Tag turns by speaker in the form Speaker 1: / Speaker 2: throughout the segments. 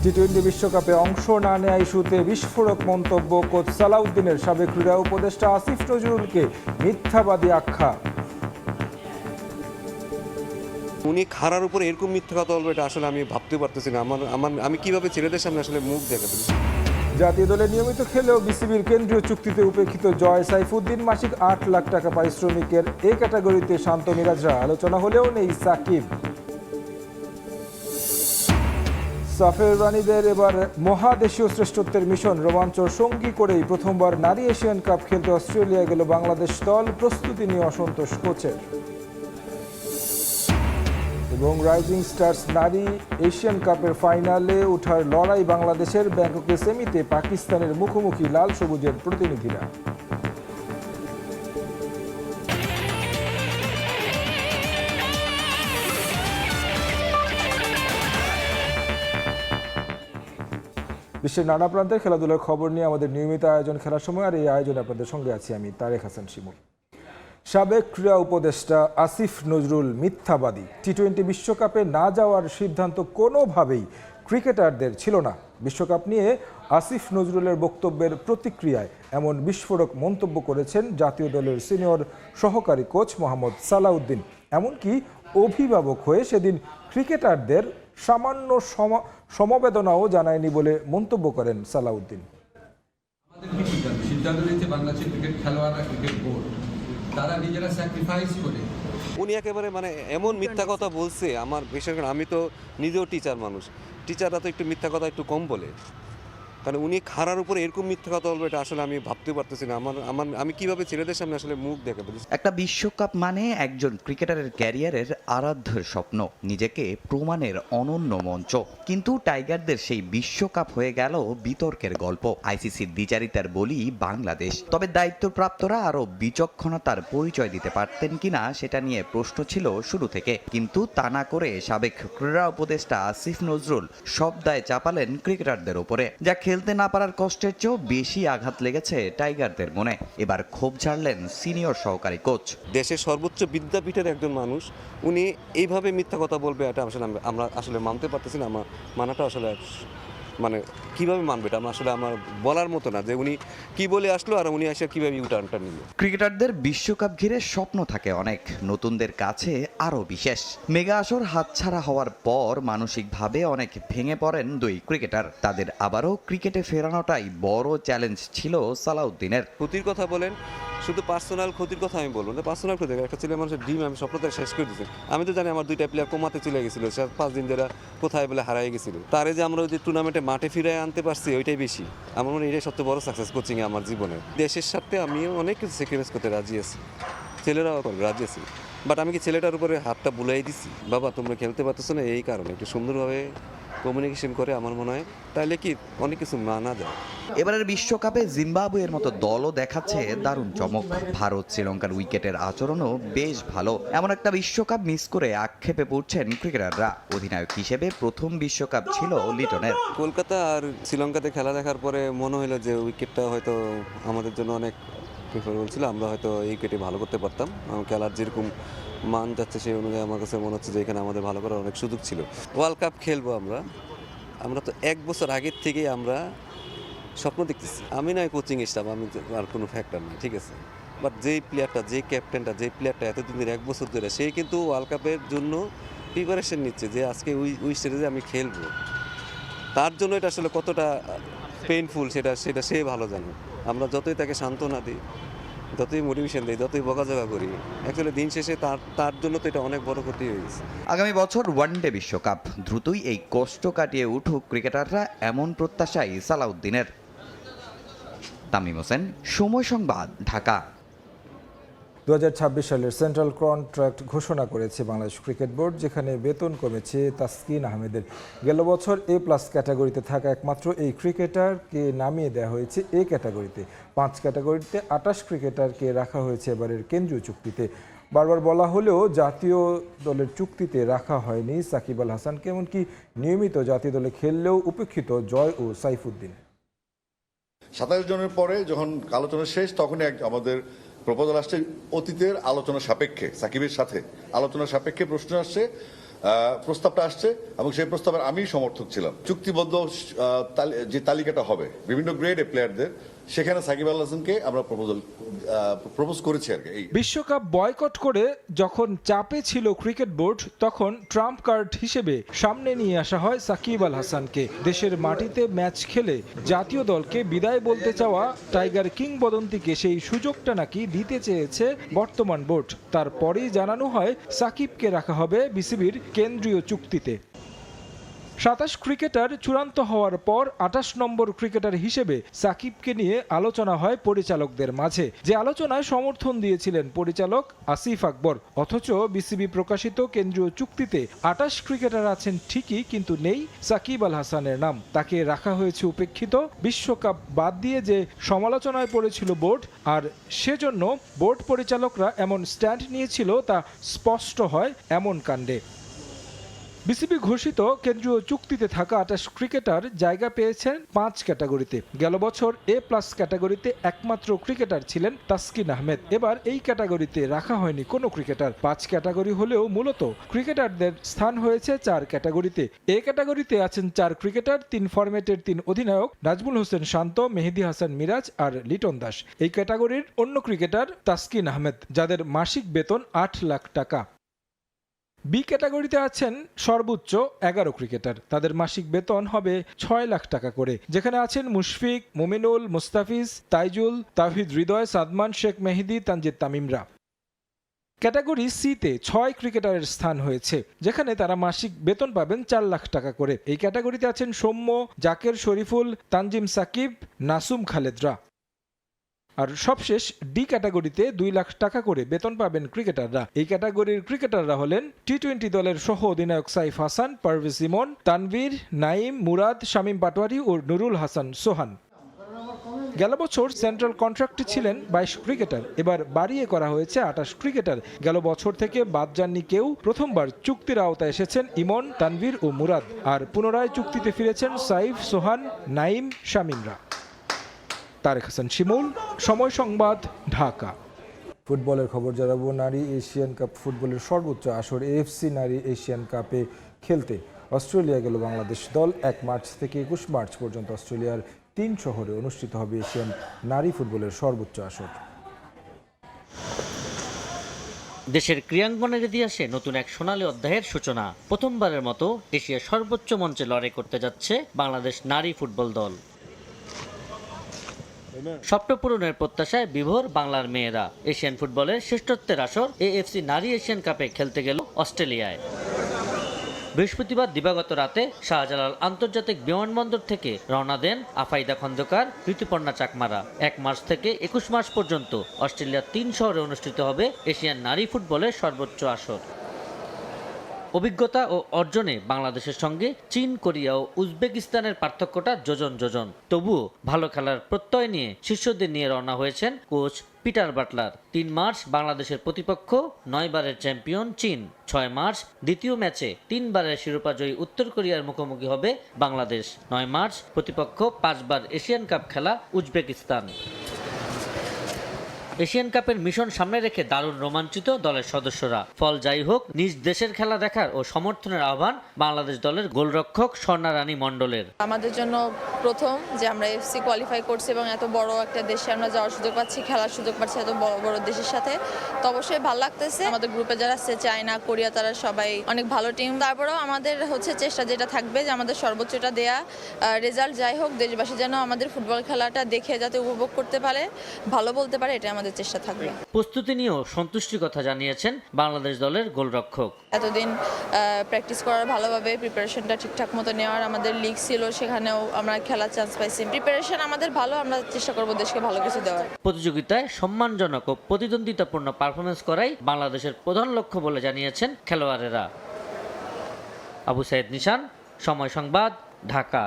Speaker 1: টি-20 বিশ্বকাপে অংশ না নেয়া ইস্যুতে বিস্ফোরক মন্তব্য কোচ সালাউদ্দিনের। সাবেক ক্রীড়া উপদেষ্টা আসিফ নজরুলকে মিথ্যাবাদী আখ্যা।
Speaker 2: উনি খাড়ার উপরে এরকম মিথ্যা কথা বলবে এটা আসলে আমি ভাবতে পারতেছি না। আমি কিভাবে ছেলেদের সামনে আসলে মুখ দেখাবো।
Speaker 1: জাতীয় দলে নিয়মিত খেলেও বিসিবির কেন্দ্রীয় চুক্তিতে উপেক্ষিত জয় সাইফুদ্দিন। মাসিক 8 লাখ টাকা পারিশ্রমিকের এ ক্যাটাগরিতে শান্ত মিরাজরা। আলোচনা হলেও নেই সাকিব। সাফের রানীদের এবার মহাদেশীয় শ্রেষ্ঠত্বের মিশন। রোমাঞ্চ সঙ্গী করেই প্রথমবার নারী এশিয়ান কাপ খেলতে অস্ট্রেলিয়া গেল বাংলাদেশ দল। প্রস্তুতি নিয়ে অসন্তোষ কোচের। এবং রাইজিং স্টার্স নারী এশিয়ান কাপের ফাইনালে ওঠার লড়াই বাংলাদেশের। ব্যাংককের সেমিতে পাকিস্তানের মুখোমুখি লাল সবুজের প্রতিনিধিরা। বিশ্বের নানা প্রান্তের খেলাধুলার খবর নিয়ে আমাদের নিয়মিত আয়োজন খেলার সময়, আর এই আয়োজনে আপনাদের সঙ্গে আছি আমি তারেক হাসান শিমুল। সাবেক ক্রীড়া উপদেষ্টা আসিফ নজরুল মিথ্যাবাদী। টি-20 বিশ্বকাপে না যাওয়ার সিদ্ধান্ত কোনোভাবেই ক্রিকেটারদের ছিল না। বিশ্বকাপ নিয়ে আসিফ নজরুলের বক্তব্যের প্রতিক্রিয়ায় এমন বিস্ফোরক মন্তব্য করেছেন জাতীয় দলের সিনিয়র সহকারী কোচ মোহাম্মদ সালাউদ্দিন। এমনকি অভিভাবক হয়ে সেদিন ক্রিকেটারদের সামান্য সমবেদনাও জানায়নি বলে মন্তব্য করেন সালাউদ্দিন।
Speaker 3: সিদ্ধান্ত নিয়েছে বাংলাদেশের ক্রিকেট খেলোয়াড়রা, ক্রিকেট বোর্ড, তারা নিজেরা স্যাক্রিফাইস করে।
Speaker 2: উনি একেবারে এমন মিথ্যা কথা বলছে। আমার বিশেষ করে আমি তো নিজেও টিচার মানুষ, টিচাররা তো একটু মিথ্যা কথা একটু কম বলে। কারণ উনি খাড়ার উপরে এরকম মিথ্যা কথা বলবে এটা আসলে আমি ভাবতে পারতেছি না। আমি কিভাবে ছেলেদের সামনে আসলে মুখ দেখাবো।
Speaker 4: একটা বিশ্বকাপ মানে একজন ক্রিকেটারের ক্যারিয়ারের আরাধ্য স্বপ্ন, নিজেকে প্রমাণের অনন্য মঞ্চ। কিন্তু টাইগারদের সেই বিশ্বকাপ হয়ে গেল বিতর্কের গল্প। আইসিসির দ্বিচারিতার বলি বাংলাদেশ। তবে দায়িত্বপ্রাপ্তরা আরো বিচক্ষণতার পরিচয় দিতে পারতেন কিনা সেটা নিয়ে প্রশ্ন ছিল শুরু থেকে। কিন্তু তা না করে সাবেক ক্রীড়া উপদেষ্টা আসিফ নজরুল সব দায় চাপালেন ক্রিকেটারদের উপরে। যা খেলতে না পারার কষ্টের চেয়েও বেশি আঘাত লেগেছে টাইগারদের মনে। এবার ক্ষোভ ঝাড়লেন সিনিয়র সহকারী কোচ।
Speaker 2: দেশের সর্বোচ্চ বিদ্যাপীঠের একজন মানুষ, উনি এইভাবে মিথ্যা কথা বলবে এটা আসলে আমরা আসলে মানতে পারতেছি না। মানাটা আসলে কিভাবে মানবে এটা আসলে আমার বলার মতো না, যে উনি কি বলে আসলো আর উনি এসে কিভাবে ইউটার্নটা নিল।
Speaker 4: ক্রিকেটারদের বিশ্বকাপ ঘিরে স্বপ্ন থাকে অনেক, নতুনদের কাছে আরো বিশেষ। মেগা আসর হাতছাড়া হওয়ার পর মানসিকভাবে অনেক ভেঙে পড়েন দুই ক্রিকেটার। তাদের আবারও ক্রিকেটে ফেরানোটাই বড় চ্যালেঞ্জ ছিল সালাউদ্দিনের।
Speaker 2: ক্ষতির কথা বলেন, শুধু পার্সোনাল ক্ষতির কথা আমি বলবো না। পার্সোনাল ক্ষতি একটা ছেলে মানুষের ড্রিম আমি স্বপ্নটা শেষ করে দিচ্ছি। আমি তো জানি আমার 2টা প্লেয়ার কোমাতে চলে গেছিলো, 5 দিন ধরে কোথায় বলে হারাই গেছিল। তারে যে আমরা ওই যে টুর্নামেন্টে মাঠে ফিরে আনতে পারছি ওইটাই বেশি। আমার মনে হয় এটাই সবচেয়ে বড় সাকসেস কোচিংয়ে আমার জীবনে। দেশের সাথে আমিও অনেক কিছু স্যাক্রিফাইস করতে রাজি আছি, ছেলেরাও রাজি আছি। বাট আমি কি ছেলেটার উপরে হাতটা বুলাই দিছি, বাবা তোমরা খেলতে পারতেছো না, এই কারণে একটু সুন্দরভাবে কমিউনিকেশন করে আমার মনে হয় তাহলে কি অনেক কিছু মানা যায়।
Speaker 4: এবারের বিশ্বকাপে জিম্বাবুয়ের মতো দলও দেখাচ্ছে দারুণ চমক। ভারত শ্রীলঙ্কার উইকেটের আচরণও বেশ ভালো। এমন একটা বিশ্বকাপ মিস করে আক্ষেপে পড়ছেন ক্রিকেটাররা। অধিনায়ক হিসেবে প্রথম বিশ্বকাপ ছিল লিটনের।
Speaker 2: কলকাতা আর শ্রীলঙ্কাতে খেলা দেখার পরে মনে হলো যে উইকেটটা হয়তো আমাদের জন্য অনেক প্রিফারেবল ছিল। আমরা হয়তো এই উইকেটে ভালো করতে পারতাম। খেলার যেরকম মান যাচ্ছে সেই অনুযায়ী আমার কাছে মনে হচ্ছে যে এখানে আমাদের ভালো করার অনেক সুযোগ ছিল। ওয়ার্ল্ড কাপ খেলবো আমরা তো 1 বছর আগের থেকেই আমরা স্বপ্ন দেখতেছি। আমি নয় কোচিং স্টাফ, আমি আর কোনো ফ্যাক্টর নেই, ঠিক আছে। বাট যেই প্লেয়ারটা, যে ক্যাপ্টেনটা, যে প্লেয়ারটা এতদিন ধরে 1 বছর ধরে সেই কিন্তু ওয়ার্ল্ড কাপের জন্য প্রিপারেশন নিচ্ছে যে আজকে ওই স্টেজে আমি খেলবো। তার জন্য এটা আসলে কতটা পেইনফুল সেটা সে ভালো জানে। আমরা যতই তাকে সান্ত্বনা দিই, যতই মোটিভেশন দিই, যতই বকাঝকা করি, অ্যাকচুয়ালি দিন শেষে তার জন্য তো এটা অনেক বড় ক্ষতি হয়ে গেছে।
Speaker 4: আগামী বছর ওয়ানডে বিশ্বকাপ, দ্রুতই এই কষ্ট কাটিয়ে উঠুক ক্রিকেটাররা, এমন প্রত্যাশাই সালাউদ্দিনের। তামিম হোসেন, সময় সংবাদ, ঢাকা।
Speaker 1: 2026 সালের সেন্ট্রাল কন্ট্রাক্ট ঘোষণা করেছে বাংলাদেশ ক্রিকেট বোর্ড, যেখানে বেতন কমেছে তাসকিন আহমেদের। গেল বছর A+ ক্যাটাগরিতে থাকা একমাত্র এই ক্রিকেটারকে নামিয়ে দেওয়া হয়েছে A ক্যাটাগরিতে। 5 ক্যাটাগরিতে 28 ক্রিকেটারকে রাখা হয়েছে এবারের কেন্দ্রীয় চুক্তিতে। বারবার বলা হলেও জাতীয় দলের চুক্তিতে রাখা হয়নি সাকিব আল হাসানকে। এমনকি নিয়মিত জাতীয় দলে খেললেও উপেক্ষিত জয় ও সাইফুদ্দিন।
Speaker 5: 27 জনের পরে যখন আলোচনা শেষ তখনই আমাদের প্রপোজাল আসছে অতীতের আলোচনা সাপেক্ষে, সাকিবের সাথে আলোচনা সাপেক্ষে প্রশ্ন আসছে প্রস্তাবটা আসছে এবং সেই প্রস্তাবের আমি সমর্থক ছিলাম। চুক্তিবদ্ধ যে তালিকাটা হবে বিভিন্ন গ্রেডে প্লেয়ারদের, সেখানে সাকিব আল হাসানকে আমরা প্রপোজ করেছি আর কি।
Speaker 1: বিশ্বকাপ বয়কট করে যখন চাপে ছিল ক্রিকেট বোর্ড, তখন ট্রাম্প কার্ড হিসেবে সামনে নিয়ে আসা হয় সাকিব আল হাসানকে। দেশের মাটিতে ম্যাচ খেলে জাতীয় দলকে বিদায় বলতে চাওয়া টাইগার কিংবদন্তিকে সেই সুযোগটা নাকি দিতে চেয়েছে বর্তমান বোর্ড। তারপরেই জানানো হয় সাকিবকে রাখা হবে বিসিবির কেন্দ্রীয় চুক্তিতে। ২৭ ক্রিকেটার চূড়ান্ত হওয়ার পর ২৮ নম্বর ক্রিকেটার হিসেবে সাকিবকে নিয়ে আলোচনা হয় পরিচালকদের মাঝে, যে আলোচনায় সমর্থন দিয়েছিলেন পরিচালক আসিফ আকবর। অথচ বিসিবি প্রকাশিত কেন্দ্রীয় চুক্তিতে ২৮ ক্রিকেটার আছেন ঠিকই, কিন্তু নেই সাকিব আল হাসানের নাম। তাকে রাখা হয়েছে উপেক্ষিত। বিশ্বকাপ বাদ দিয়ে যে সমালোচনায় পড়েছিল বোর্ড, আর সেজন্য বোর্ড পরিচালকরা এমন স্ট্যান্ড নিয়েছিল তা স্পষ্ট হয় এমন কাণ্ডে। বিসিবি ঘোষিত কেন্দ্রীয় চুক্তিতে থাকা ২৮ ক্রিকেটার জায়গা পেয়েছেন ৫ ক্যাটাগরিতে। গেল বছর A+ ক্যাটাগরিতে একমাত্র ক্রিকেটার ছিলেন তাসকিন আহমেদ। এবার এই ক্যাটাগরিতে রাখা হয়নি কোনো ক্রিকেটার। ৫ ক্যাটাগরি হলেও মূলত ক্রিকেটারদের স্থান হয়েছে ৪ ক্যাটাগরিতে। এ ক্যাটাগরিতে আছেন ৪ ক্রিকেটার, ৩ ফরম্যাটের ৩ অধিনায়ক নাজমুল হোসেন শান্ত, মেহেদী হাসান মিরাজ আর লিটন দাস। এই ক্যাটাগরির অন্য ক্রিকেটার তাসকিন আহমেদ, যাদের মাসিক বেতন ৮ লাখ টাকা। বি ক্যাটাগরিতে আছেন সর্বোচ্চ ১১ ক্রিকেটার, তাদের মাসিক বেতন হবে ৬ লাখ টাকা করে, যেখানে আছেন মুশফিক, মুমিনুল, মুস্তাফিজ, তাইজুল, তাওহিদ হৃদয়, সাদমান, শেখ মেহেদী, তানজিদ তামিমরা। ক্যাটাগরি সিতে ৬ ক্রিকেটারের স্থান হয়েছে, যেখানে তারা মাসিক বেতন পাবেন ৪ লাখ টাকা করে। এই ক্যাটাগরিতে আছেন সৌম্য, জাকের, শরীফুল, তানজিম সাকিব, নাসুম খালেদরা। আর সবশেষ ডি ক্যাটাগরিতে ২ লাখ টাকা করে বেতন পাবেন ক্রিকেটাররা। এই ক্যাটাগরির ক্রিকেটাররা হলেন টি-20 দলের সহ অধিনায়ক সাইফ হাসান, পারভেজ ইমন, তানভীর, নাইম, মুরাদ, শামীম পাটোয়ারি ও নুরুল হাসান সোহান। গেল বছর সেন্ট্রাল কন্ট্রাক্টে ছিলেন ২২ ক্রিকেটার, এবার বাড়িয়ে করা হয়েছে ২৮ ক্রিকেটার। গেল বছর থেকে বাদ যাননি কেউ। প্রথমবার চুক্তির আওতায় এসেছেন ইমন, তানভীর ও মুরাদ, আর পুনরায় চুক্তিতে ফিরেছেন সাইফ, সোহান, নাইম, শামীমরা। তারেক হাসান শিমুল, সময় সংবাদ, ঢাকা। ফুটবলের খবর জানাবো। নারী এশিয়ান কাপ ফুটবলের সর্বোচ্চ আসর AFC নারী এশিয়ান কাপে খেলতে অস্ট্রেলিয়া গেল বাংলাদেশ দল। ১ মার্চ থেকে ২১ মার্চ পর্যন্ত অস্ট্রেলিয়ার ৩ শহরে অনুষ্ঠিত হবে এশিয়ান নারী ফুটবলের সর্বোচ্চ আসর।
Speaker 6: দেশের ক্রীড়াঙ্গনের ইতিহাসে নতুন এক সোনালী অধ্যায়ের সূচনা। প্রথমবারের মতো এশিয়ার সর্বোচ্চ মঞ্চে লড়াই করতে যাচ্ছে বাংলাদেশ নারী ফুটবল দল। স্বপ্ন পূরণের প্রত্যাশায় বিভোর বাংলার মেয়েরা। এশিয়ান ফুটবলের শ্রেষ্ঠত্বের আসর AFC নারী এশিয়ান কাপে খেলতে গেল অস্ট্রেলিয়ায়। বৃহস্পতিবার দিবাগত রাতে শাহজালাল আন্তর্জাতিক বিমানবন্দর থেকে রওনা দেন আফাইদা খন্দকার, ঋতুপর্ণা চাকমারা। ১ মার্চ থেকে ২১ মার্চ পর্যন্ত অস্ট্রেলিয়ার ৩ শহরে অনুষ্ঠিত হবে এশিয়ান নারী ফুটবলের সর্বোচ্চ আসর। অভিজ্ঞতা ও অর্জনে বাংলাদেশের সঙ্গে চীন, কোরিয়া ও উজবেকিস্তানের পার্থক্যটা যোজন যোজন। তবুও ভালো খেলার প্রত্যয় নিয়ে শিষ্যদের নিয়ে রওনা হয়েছেন কোচ পিটার বাটলার। ৩ মার্চ বাংলাদেশের প্রতিপক্ষ ৯ বারের চ্যাম্পিয়ন চীন। ৬ মার্চ দ্বিতীয় ম্যাচে ৩ বারের শিরোপাজয়ী উত্তর কোরিয়ার মুখোমুখি হবে বাংলাদেশ। ৯ মার্চ প্রতিপক্ষ ৫ বার এশিয়ান কাপ খেলা উজবেকিস্তান। এশিয়ান কাপের মিশন সামনে রেখে দারুণ রোমাঞ্চিত দলের সদস্যরা। ফল যাই হোক, নিজ দেশের খেলা দেখার ও সমর্থনের আহ্বান বাংলাদেশ দলের গোলরক্ষক স্বর্ণা রানী মণ্ডলের।
Speaker 7: আমাদের জন্য প্রথম যে আমরা AFC কোয়ালিফাই করছি এবং এত বড় একটা দেশে আমরা যাওয়ার সুযোগ পাচ্ছি, খেলার সুযোগ পাচ্ছি এত বড় বড় দেশের সাথে, তো অবশ্যই ভালো লাগতেছে। আমাদের গ্রুপে যারা আছে চায়না, কোরিয়া, তারা সবাই অনেক ভালো টিম। তারপরেও আমাদের চেষ্টা যেটা থাকবে যে আমাদের সর্বোচ্চটা দেয়া, রেজাল্ট যাই হোক দেশবাসী যেন আমাদের ফুটবল খেলাটা দেখে যাতে উপভোগ করতে পারে, ভালো বলতে পারে, এটা আমাদের চেষ্টা থাকবে।
Speaker 6: প্রস্তুতি নিয়েও সন্তুষ্টির কথা জানিয়েছেন বাংলাদেশ দলের গোলরক্ষক।
Speaker 7: এতদিন প্র্যাকটিস করার, ভালোভাবে প্রিপারেশনটা ঠিকঠাক মতো নেওয়ার, আমাদের লিগ ছিল সেখানেও আমরা খেলার চান্স পাইছি। প্রিপারেশন আমাদের ভালো, আমরা চেষ্টা করব দেশকে ভালো কিছু দেওয়ার।
Speaker 6: প্রতিযোগিতায় সম্মানজনক ও প্রতিদ্বন্দ্বিতাপূর্ণ পারফরমেন্স করাই বাংলাদেশের প্রধান লক্ষ্য বলে জানিয়েছেন খেলোয়াড়েরা। আবু সাইদ নিশান, সময় সংবাদ, ঢাকা।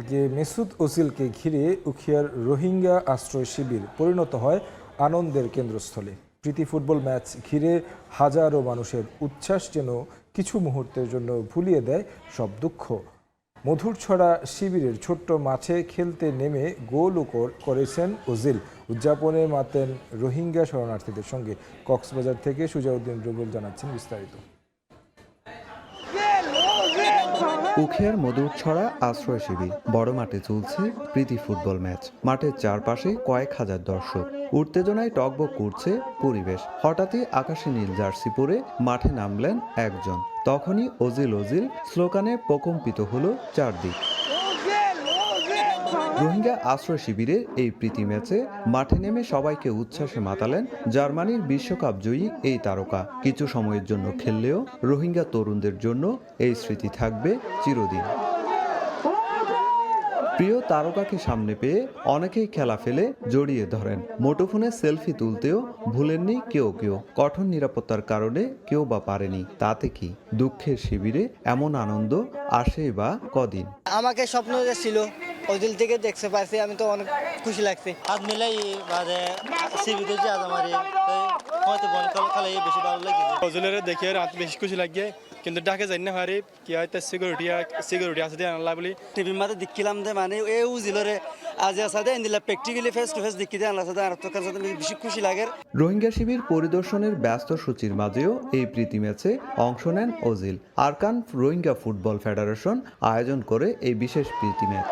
Speaker 1: যে মেসুদ ওজিলকে ঘিরে উখিয়ার রোহিঙ্গা আশ্রয় শিবির পরিণত হয় আনন্দের কেন্দ্রস্থলে। প্রীতি ফুটবল ম্যাচ ঘিরে হাজারো মানুষের উচ্ছ্বাস যেন কিছু মুহূর্তের জন্য ভুলিয়ে দেয় সব দুঃখ। মধুরছড়া শিবিরের ছোট্ট মাঠে খেলতে নেমে গোলও করেছেন ওজিল। উদযাপনে মাতেন রোহিঙ্গা শরণার্থীদের সঙ্গে। কক্সবাজার থেকে সুজাউদ্দিন রুবেল জানাচ্ছেন বিস্তারিত।
Speaker 8: উখিয়ার মধুরছড়া আশ্রয় শিবির বড় মাঠে চলছে প্রীতি ফুটবল ম্যাচ। মাঠের চারপাশে কয়েক হাজার দর্শক, উত্তেজনায় টগবগ করছে পরিবেশ। হঠাৎই আকাশি নীল জার্সি পরে মাঠে নামলেন একজন। তখনই ওজিল ওজিল স্লোগানে প্রকম্পিত হলো চারদিক। রোহিঙ্গা আশ্রয় শিবিরের এই প্রীতি ম্যাচে মাঠে নেমে সবাইকে উচ্ছ্বাসে মাতালেন জার্মানির বিশ্বকাপ জয়ী এই তারকা। কিছু সময়ের জন্য খেললেও রোহিঙ্গা তরুণদের জন্য এই স্মৃতি থাকবে চিরদিন। প্রিয় তারকাকে সামনে পেয়ে অনেকেই খেলা ফেলে জড়িয়ে ধরেন। মুঠোফোনে সেলফি তুলতেও ভুলেননি কেউ কেউ। কঠোর নিরাপত্তার কারণে কেউ বা পারেনি। তাতে কি দুঃখের শিবিরে এমন আনন্দ আসে বা কদিন।
Speaker 9: আমাকে স্বপ্ন ছিল ওদিল থেকে দেখতে পাইছি, আমি তো অনেক খুশি লাগছে। হাত মিলাই বাদে সিবিতে যে আজ আমার হয়তো বল খেলাই বেশি ভালো লাগে।
Speaker 10: ওজুলের দেখে রাত বেশি খুশি লাগে, কিন্তু ডাকে যাই না হারি কি হয়তো সিকিউরিটি আছে দিয়ে আনলা বলি
Speaker 9: টিভির মাঝে দেখিলাম যে মানে এই উজিলরে আজ সাথে ইন্দিলা প্র্যাকটিক্যালি ফেস টু ফেস দেখি দিয়ে আনলা সাথে আর তো কাছে বেশি খুশি লাগে।
Speaker 8: রোহিঙ্গা শিবির পরিদর্শনের ব্যস্ত সূচির মাঝেও এই প্রীতি ম্যাচে অংশ নেন Ozil. Arakan Rohingya football federation আয়োজন করে এই বিশেষ প্রীতি ম্যাচ।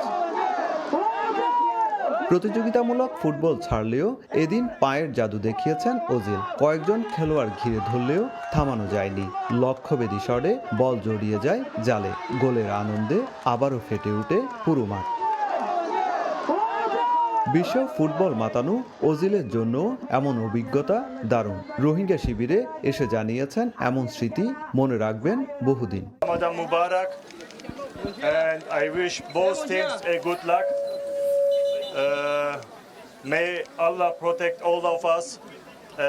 Speaker 8: প্রতিযোগিতামূলক ফুটবল ছাড়লেও এদিন পায়ের জাদু দেখিয়েছেন ওজিল। কয়েকজন খেলোয়াড় ঘিরে ধরলেও থামানো যায়নি। লক্ষ্যভেদী শটে বল জড়িয়ে যায় জালে। গোলের আনন্দে আবারও ফেটে ওঠে পুরো মাঠ। বিশ্ব ফুটবল মাতানো ওজিলের জন্য এমন অভিজ্ঞতা দারুণ। রোহিঙ্গা শিবিরে এসে জানিয়েছেন এমন স্মৃতি মনে রাখবেন বহুদিন।
Speaker 10: রমাদান মুবারক, and I wish both teams a good luck. May Allah protect all of us,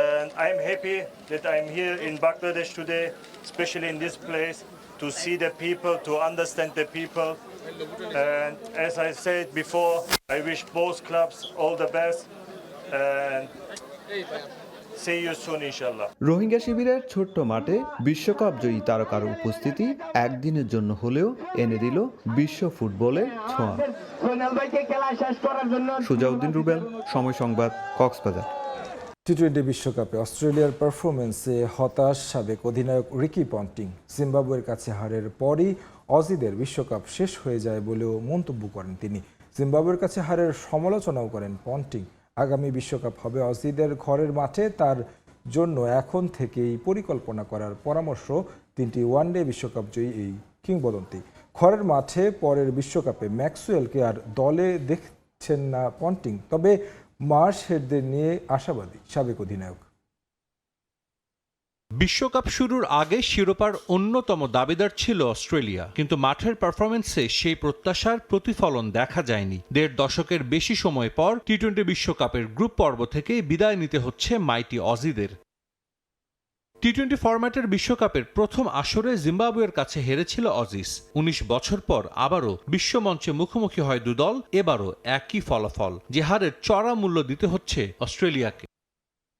Speaker 10: and I'm happy that I'm here in Bangladesh today, especially in this place, to see the people, to understand the people. And as I said before, I wish both clubs all the best, and see you soon, inshallah.
Speaker 8: Rohingya শিবিরের ছোট্ট মাঠে বিশ্বকাপ জয়ী তারকার উপস্থিতি একদিনের জন্য হলেও এনে দিল বিশ্ব ফুটবলের ছোঁয়া। সুজাউদ্দিন রুবেল, সময় সংবাদ, কক্সবাজার।
Speaker 1: টি-20 বিশ্বকাপে অস্ট্রেলিয়ার পারফরমেন্সে হতাশ সাবেক অধিনায়ক রিকি পন্টিং। জিম্বাবুয়ের কাছে হারের পরই অজিদের বিশ্বকাপ শেষ হয়ে যায় বলেও মন্তব্য করেন তিনি। জিম্বাবুয়ের কাছে হারের সমালোচনাও করেন পন্টিং। আগামী বিশ্বকাপ হবে অজিদের ঘরের মাঠে, তার জন্য এখন থেকেই পরিকল্পনা করার পরামর্শ তিনটি ওয়ানডে বিশ্বকাপ জয়ী এই কিংবদন্তি। ঘরের মাঠে পরের বিশ্বকাপে ম্যাক্সওয়েলকে আর দলে দেখছেন না পন্টিং, তবে মার্শ হেডদের নিয়ে আশাবাদী সাবেক অধিনায়ক।
Speaker 11: বিশ্বকাপ শুরুর আগে শিরোপার অন্যতম দাবিদার ছিল অস্ট্রেলিয়া, কিন্তু মাঠের পারফরমেন্সে সেই প্রত্যাশার প্রতিফলন দেখা যায়নি। দেড় দশকের বেশি সময় পর টি-20 বিশ্বকাপের গ্রুপ পর্ব থেকে বিদায় নিতে হচ্ছে মাইটি অজিদের। টি-20 ফরম্যাটের বিশ্বকাপের প্রথম আসরে জিম্বাবুয়ের কাছে হেরেছিল অজিস। 19 বছর পর আবারও বিশ্বমঞ্চে মুখোমুখি হয় দুদল, এবারও একই ফলাফল, যে হারের চড়া মূল্য দিতে হচ্ছে অস্ট্রেলিয়াকে।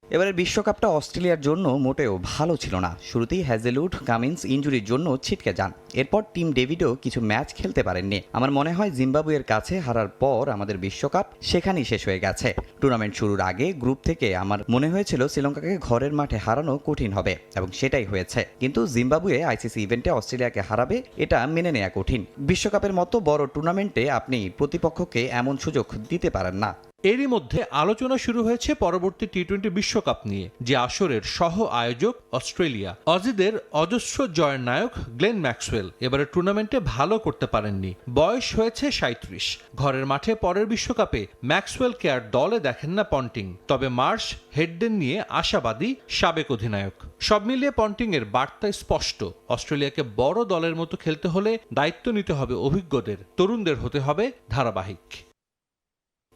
Speaker 4: এবারের বিশ্বকাপটা অস্ট্রেলিয়ার জন্য মোটেও ভালো ছিল না। শুরুতেই হ্যাজেলউড, কামিন্স ইনজুরির জন্য ছিটকে যান। এরপর টিম ডেভিডও কিছু ম্যাচ খেলতে পারেননি। আমার মনে হয় জিম্বাবুয়ের কাছে হারার পর আমাদের বিশ্বকাপ সেখানেই শেষ হয়ে গেছে। টুর্নামেন্ট শুরুর আগে গ্রুপ থেকে আমার মনে হয়েছিল শ্রীলঙ্কাকে ঘরের মাঠে হারানো কঠিন হবে, এবং সেটাই হয়েছে। কিন্তু জিম্বাবুয়ে আইসিসি ইভেন্টে অস্ট্রেলিয়াকে হারাবে, এটা মেনে নেওয়া কঠিন। বিশ্বকাপের মতো বড় টুর্নামেন্টে আপনি প্রতিপক্ষকে এমন সুযোগ দিতে পারেন না।
Speaker 11: এরই মধ্যে আলোচনা শুরু হয়েছে পরবর্তী টি-20 বিশ্বকাপ নিয়ে, যে আসরের সহ আয়োজক অস্ট্রেলিয়া। অজিদের অজস্র জয়ের নায়ক গ্লেন ম্যাক্সওয়েল এবারে টুর্নামেন্টে ভালো করতে পারেননি। বয়স হয়েছে 37। ঘরের মাঠে পরের বিশ্বকাপে ম্যাক্সওয়েলকে আর দলে দেখেন না পন্টিং, তবে মার্শ হেডদের নিয়ে আশাবাদী সাবেক অধিনায়ক। সব মিলিয়ে পন্টিং এর বার্তা স্পষ্ট, অস্ট্রেলিয়াকে বড় দলের মতো খেলতে হলে দায়িত্ব নিতে হবে অভিজ্ঞদের, তরুণদের হতে হবে ধারাবাহিক।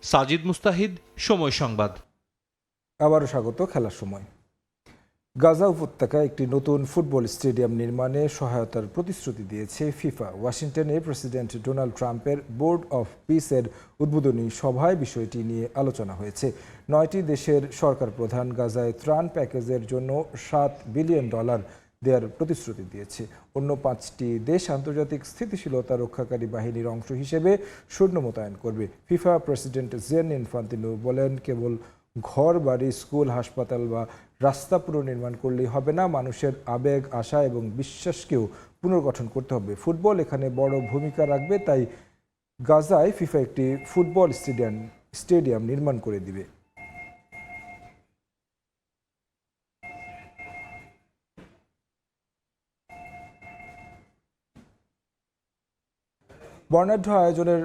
Speaker 11: সাজিদ মুস্তাহিদ, সময় সংবাদ।
Speaker 1: আবারও স্বাগত খেলার সময়। গাজা উপত্যকায় একটি নতুন ফুটবল স্টেডিয়াম নির্মাণে সহায়তার প্রতিশ্রুতি দিয়েছে ফিফা। ওয়াশিংটনে প্রেসিডেন্ট ডোনাল্ড ট্রাম্পের বোর্ড অফ পিসের উদ্বোধনী সভায় বিষয়টি নিয়ে আলোচনা হয়েছে। 9টি দেশের সরকার প্রধান গাজায় ত্রাণ প্যাকেজের জন্য $7 বিলিয়ন দেওয়ার প্রতিশ্রুতি দিয়েছে। অন্য 5টি দেশ আন্তর্জাতিক স্থিতিশীলতা রক্ষাকারী বাহিনীর অংশ হিসেবে সৈন্য মোতায়েন করবে। ফিফা প্রেসিডেন্ট জিয়ানি ইনফান্তিনো বলেন, কেবল ঘর বাড়ি, স্কুল, হাসপাতাল বা রাস্তা পুনর্নির্মাণ করলেই হবে না, মানুষের আবেগ, আশা এবং বিশ্বাসকেও পুনর্গঠন করতে হবে। ফুটবল এখানে বড় ভূমিকা রাখবে, তাই গাজায় ফিফা একটি ফুটবল স্টেডিয়াম নির্মাণ করে দিবে। বর্ণাঢ্য আয়োজনের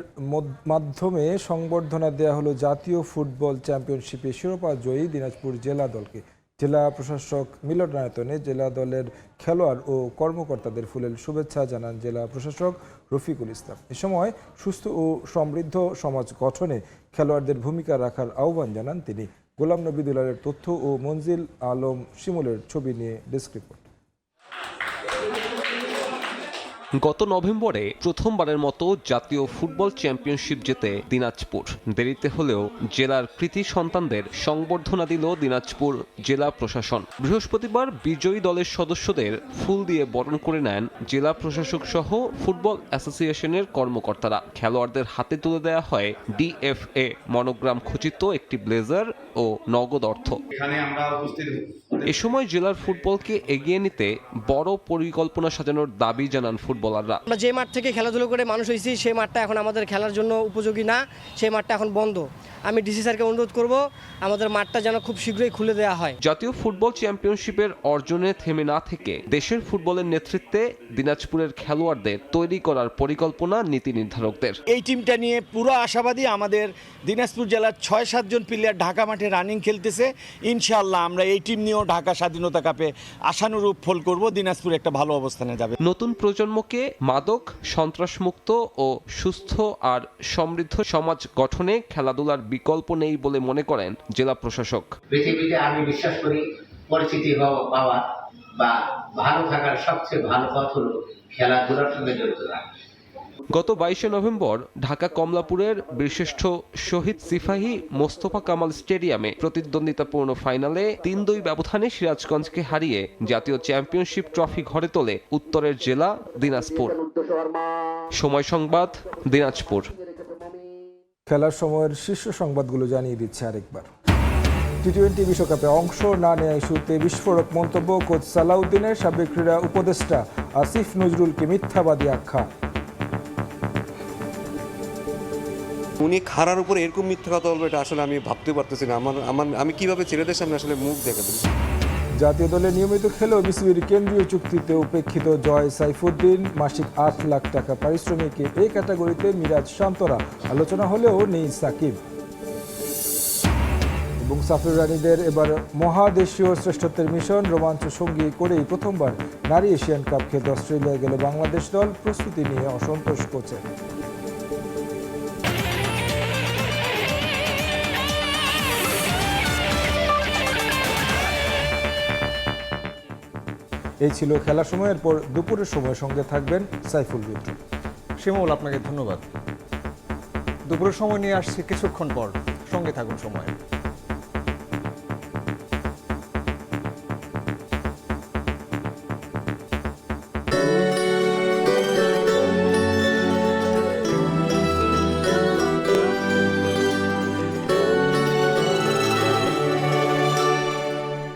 Speaker 1: মাধ্যমে সংবর্ধনা দেয়া হলো জাতীয় ফুটবল চ্যাম্পিয়নশিপে শিরোপা জয়ী দিনাজপুর জেলা দলকে। জেলা প্রশাসক মিলনায়তনে জেলা দলের খেলোয়াড় ও কর্মকর্তাদের ফুলেল শুভেচ্ছা জানান জেলা প্রশাসক রফিকুল ইসলাম। এ সময় সুস্থ ও সমৃদ্ধ সমাজ গঠনে খেলোয়াড়দের ভূমিকা রাখার আহ্বান জানান তিনি। গোলাম নবী দুলালের তথ্য ও মঞ্জিল আলম শিমুলের ছবি নিয়ে ডেস্ক রিপোর্ট।
Speaker 12: গত নভেম্বরে প্রথমবারের মতো জাতীয় ফুটবল চ্যাম্পিয়নশিপ জেতে দিনাজপুর। দেরিতে হলেও জেলার কৃতি সন্তানদের সংবর্ধনা দিল দিনাজপুর জেলা প্রশাসন। বৃহস্পতিবার বিজয়ী দলের সদস্যদের ফুল দিয়ে বরণ করে নেন জেলা প্রশাসক সহ ফুটবল অ্যাসোসিয়েশনের কর্মকর্তারা। খেলোয়াড়দের হাতে তুলে দেওয়া হয় DFA মনোগ্রাম খচিত একটি ব্লেজার ও নগদ অর্থ। এ সময় জেলার ফুটবলকে এগিয়ে নিতে বড় পরিকল্পনা সাজানোর দাবি জানান ফুটবলাররা।
Speaker 9: আমরা যে মাঠ থেকে খেলাধুলো করে মানুষ হয়েছি সেই মাঠটা এখন আমাদের খেলার জন্য উপযোগী না, সেই মাঠটা এখন বন্ধ। আমি ডিসি স্যারকে অনুরোধ করব আমাদের মাঠটা যেন খুব শীঘ্রই খুলে দেওয়া হয়।
Speaker 12: জাতীয় ফুটবল চ্যাম্পিয়নশিপের অর্জনে থেমে না থেকে দেশের ফুটবলের নেতৃত্বে দিনাজপুরের খেলোয়াড়দের তৈরি করার পরিকল্পনা নীতি নির্ধারকদের।
Speaker 13: এই টিমটা নিয়ে পুরো আশাবাদী। আমাদের দিনাজপুর জেলার 6-7 জন প্লেয়ার ঢাকা মাঠে রানিং খেলতেছে। ইনশাআল্লাহ আমরা এই টিম নিয়েও ঢাকা স্বাধীনতা কাপে আশানুরূপ ফল করব। দিনাজপুর একটা ভালো অবস্থানে যাবে।
Speaker 12: নতুন প্রজন্মকে মাদক, সন্ত্রাসমুক্ত ও সুস্থ আর সমৃদ্ধ সমাজ গঠনে খেলাধুলার বিকল্প নেই বলে মনে করেন জেলা প্রশাসক।
Speaker 14: পৃথিবীতে আমি বিশ্বাস করি পরিচিতি পাওয়া বা ভালো থাকার সবচেয়ে ভালো পথ হলো খেলাধুলার সঙ্গে জড়িত থাকা।
Speaker 12: গত 22 নভেম্বর ঢাকা কমলাপুরের বীরশ্রেষ্ঠ শহীদ সিপাহী মোস্তফা কামাল স্টেডিয়ামে প্রতিদ্বন্দ্বিতাপূর্ণ ফাইনালে 3-2 ব্যবধানে সিরাজগঞ্জকে হারিয়ে জাতীয় চ্যাম্পিয়নশিপ ট্রফি ঘরে তোলে উত্তরের জেলা দিনাজপুর। সময় সংবাদ, দিনাজপুর।
Speaker 1: খেলার সময়ের শীর্ষ সংবাদগুলো জানিয়ে দিচ্ছে আরেকবার। টি-20 বিশ্বকাপে অংশ না নেওয়া ইস্যুতে বিস্ফোরক মন্তব্য কোচ সালাউদ্দিনের। সাবেক ক্রীড়া উপদেষ্টা আসিফ নজরুলকে মিথ্যাবাদী আখ্যা।
Speaker 2: উনি খাড়ার উপরে এরকম মিথ্যা কথা বলবে এটা আসলে আমি ভাবতে পারতেছি না। আমি কিভাবে ছেলেদের সামনে আসলে মুখ দেখাবো।
Speaker 1: জাতীয় দলে নিয়মিত খেলেও বিসিবির কেন্দ্রীয় চুক্তিতে উপেক্ষিত জয় সাইফুদ্দিন। মাসিক 8 লাখ টাকা পারিশ্রমিকে এই ক্যাটাগরিতে মিরাজ শান্তরা। আলোচনা হলেও নেই সাকিব। এবং সাফির রানীদের এবার মহাদেশীয় শ্রেষ্ঠত্বের মিশন। রোমাঞ্চ সঙ্গী করেই প্রথমবার নারী এশিয়ান কাপ খেলতে অস্ট্রেলিয়ায় গেল বাংলাদেশ দল। প্রস্তুতি নিয়ে অসন্তোষ কোচের। এই ছিল খেলার সময়ের পর দুপুরের সময় সঙ্গে থাকবেন সাইফুল রুদ্র।
Speaker 15: শিমুল, আপনাকে ধন্যবাদ। দুপুরের সময় নিয়ে আসছি কিছুক্ষণ পর, সঙ্গে থাকুন সময়।